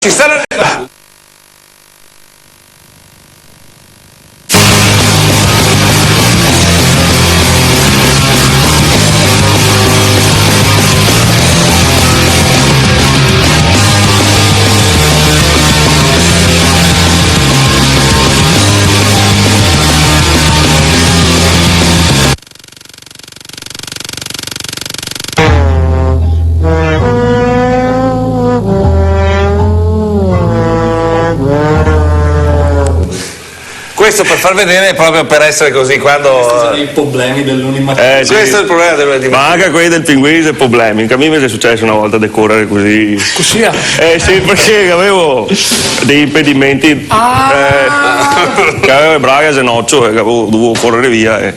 Ci stanno arrivando. Questo per far vedere, proprio per essere così quando... Questi sono i problemi dell'unimazione. Sì. Questo è il problema dell'unimazione. Ma anche quelli del pinguino sono problemi. Anche a me mi è successo una volta di correre così. Così? Sì, perché avevo dei impedimenti. Che avevo le braghe a ginocchio e dovevo correre via.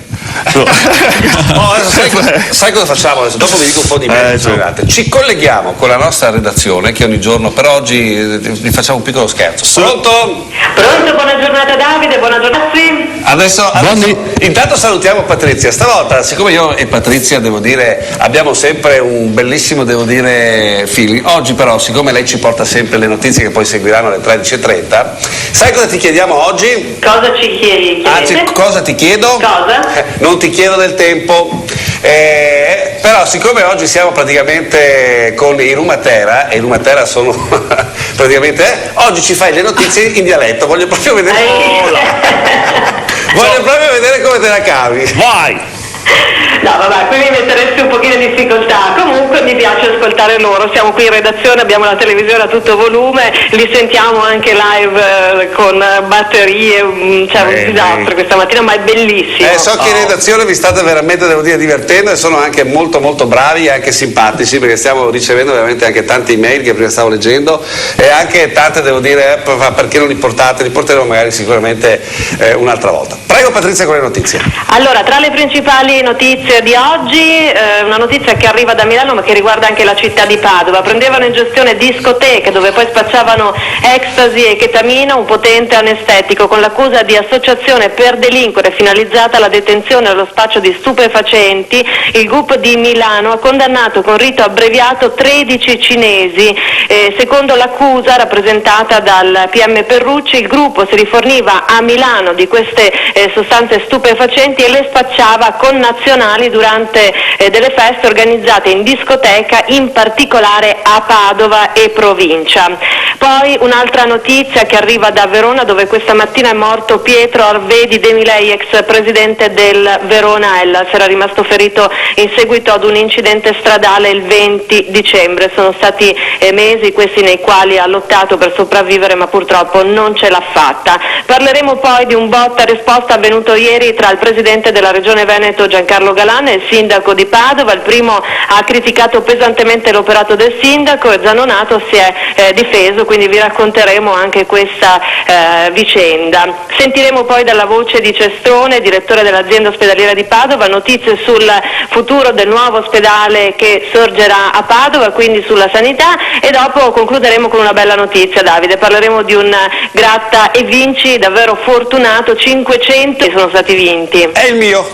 Sai cosa facciamo adesso? Dopo vi dico un po' di meglio. Ci colleghiamo con la nostra redazione che ogni giorno, per oggi vi facciamo un piccolo scherzo. Pronto? Pronto, buona giornata Davide, buona giornata. Adesso intanto salutiamo Patrizia. Stavolta, siccome io e Patrizia, devo dire, abbiamo sempre un bellissimo, feeling. Oggi però, siccome lei ci porta sempre le notizie che poi seguiranno alle 13:30, sai cosa ti chiediamo oggi? Cosa ci chiedi? Anzi, cosa ti chiedo? Cosa? Non ti chiedo del tempo. Però siccome oggi siamo praticamente con i Rumatera, e i Rumatera sono praticamente oggi ci fai le notizie in dialetto, voglio proprio vedere come te la cavi. Vai! No, vabbè, qui mi metteresti un pochino in difficoltà. Comunque mi piace ascoltare loro. Siamo qui in redazione, abbiamo la televisione a tutto volume, li sentiamo anche live con batterie, c'è un disastro questa mattina, ma è bellissimo. So che in redazione vi state veramente, devo dire, divertendo e sono anche molto molto bravi e anche simpatici, perché stiamo ricevendo veramente anche tante email che prima stavo leggendo e anche tante, devo dire, perché non li portate? Li porteremo magari sicuramente un'altra volta. Prego Patrizia con le notizie. Allora, tra le principali notizie di oggi, una notizia che arriva da Milano ma che riguarda anche la città di Padova. Prendevano in gestione discoteche dove poi spacciavano ecstasy e chetamina, un potente anestetico, con l'accusa di associazione per delinquere finalizzata alla detenzione e allo spaccio di stupefacenti. Il GUP di Milano ha condannato con rito abbreviato 13 cinesi. Secondo l'accusa rappresentata dal PM Perrucci, il gruppo si riforniva a Milano di queste sostanze stupefacenti e le spacciava a connazionali durante delle feste organizzate in discoteca, in particolare a Padova e provincia. Poi un'altra notizia che arriva da Verona, dove questa mattina è morto Pietro Arvedi De Milei, ex presidente del Verona Hellas. Era rimasto ferito in seguito ad un incidente stradale il 20 dicembre. Sono stati mesi questi nei quali ha lottato per sopravvivere, ma purtroppo non ce l'ha fatta. Parleremo poi di un botta risposta avvenuto ieri tra il presidente della Regione Veneto Giancarlo Galan e il sindaco di Padova. Il primo ha criticato pesantemente l'operato del sindaco e Zanonato si è difeso, quindi vi racconteremo anche questa vicenda. Sentiremo poi dalla voce di Cestrone, direttore dell'azienda ospedaliera di Padova, notizie sul futuro del nuovo ospedale che sorgerà a Padova, quindi sulla sanità, e dopo concluderemo con una bella notizia, Davide. Parleremo di un gratta e vinci davvero fortunato, 500 sono stati vinti. È il mio.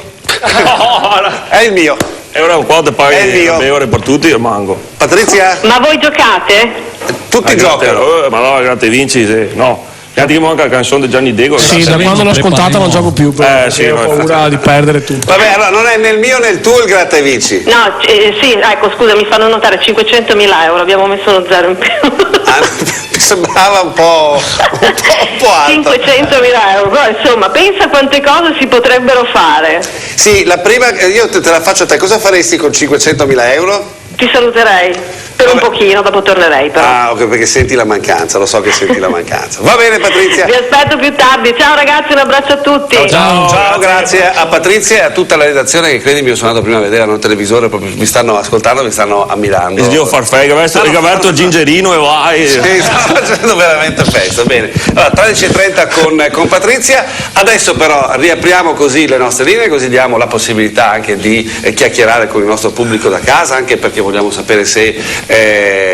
È il mio. E ora un po' di paghi a bere per tutti e mango. Patrizia? Ma voi giocate? Tutti giocano. Ma no, grazie vinci, sì. No. Andiamo anche la canzone di Gianni Dego. Sì, da quando l'ho ascoltata non gioco più, perché ho paura di perdere tutto. Vabbè, allora non è nel mio né il tuo il gratta e vinci. No, sì, ecco, scusa, mi fanno notare 500.000 euro, abbiamo messo uno zero in più. Mi sembrava un po' alto. 500.000 euro, però insomma, pensa quante cose si potrebbero fare. Sì, la prima, io te la faccio a te, cosa faresti con 500.000 euro? Ti saluterei. Per un pochino, dopo tornerei però. Ah, ok, perché senti la mancanza, lo so che senti la mancanza. Va bene Patrizia. Vi aspetto più tardi. Ciao ragazzi, un abbraccio a tutti. Ciao, grazie a Patrizia e a tutta la redazione che credimi, io sono andato prima a vedere, hanno il televisore, proprio mi stanno ascoltando, mi stanno ammirando. Dio farfega, Roberto Gingerino e vai. Sì, stanno facendo veramente festa. Bene. Allora, 13:30 con Patrizia. Adesso però riapriamo così le nostre linee, così diamo la possibilità anche di chiacchierare con il nostro pubblico da casa, anche perché vogliamo sapere se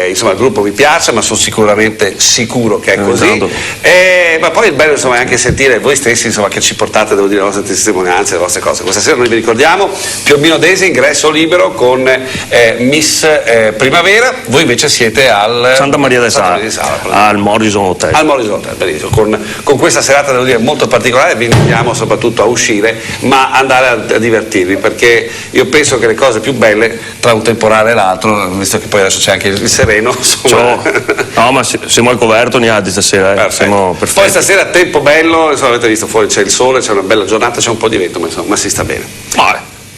insomma il gruppo vi piace, ma sono sicuramente sicuro che è così. Esatto. Ma poi il bello insomma è anche sentire voi stessi insomma, che ci portate, devo dire, le vostre testimonianze, le vostre cose. Questa sera noi vi ricordiamo Piombino Desi, ingresso libero con Miss Primavera. Voi invece siete al Santa Maria del Sala, al Morrison Hotel. Al Morrison Hotel, benissimo. Con questa serata devo dire molto particolare, vi invitiamo soprattutto a uscire, ma andare a divertirvi, perché io penso che le cose più belle tra un temporale e l'altro, visto che poi adesso c'è anche il sereno, insomma. No, ma siamo al coperto di stasera, siamo perfetti. Poi stasera tempo bello, insomma, avete visto fuori c'è il sole, c'è una bella giornata, c'è un po' di vento, ma insomma si sta bene.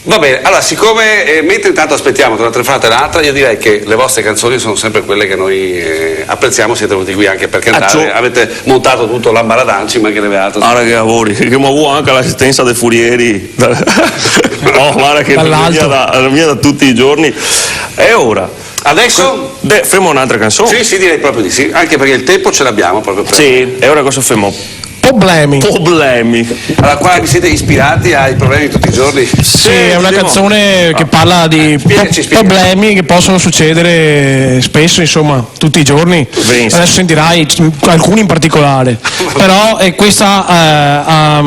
Va bene, allora siccome mentre intanto aspettiamo tra una telefonata e l'altra, io direi che le vostre canzoni sono sempre quelle che noi apprezziamo, siete venuti qui anche per cantare, avete montato tutto l'ambaradanci, ma che deve altro. Guarda che lavori, che mi avuto anche l'assistenza dei furieri, no, guarda che la mia da tutti i giorni. E ora? Adesso? Facciamo un'altra canzone? Sì, direi proprio di sì, anche perché il tempo ce l'abbiamo proprio per... Sì, e ora cosa facciamo? Problemi. Alla quale vi siete ispirati ai problemi di tutti i giorni? Sì, è una canzone che parla di problemi che possono succedere spesso, insomma, tutti i giorni. Benissimo. Adesso sentirai alcuni in particolare. Però è questa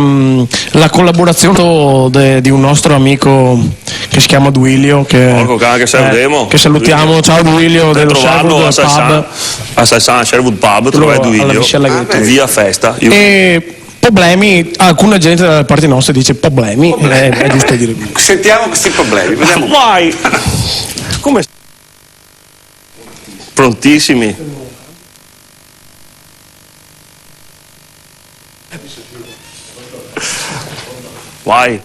la collaborazione di un nostro amico che si chiama Duilio, che salutiamo. Ciao Duilio dello Sherwood Pub. A Sherwood Pub, trovai Duilio, via Festa. Problemi, alcuna gente dalle parti nostre dice problemi, è giusto dire. Sentiamo questi problemi, vediamo. Vai! Come? Prontissimi? Vai!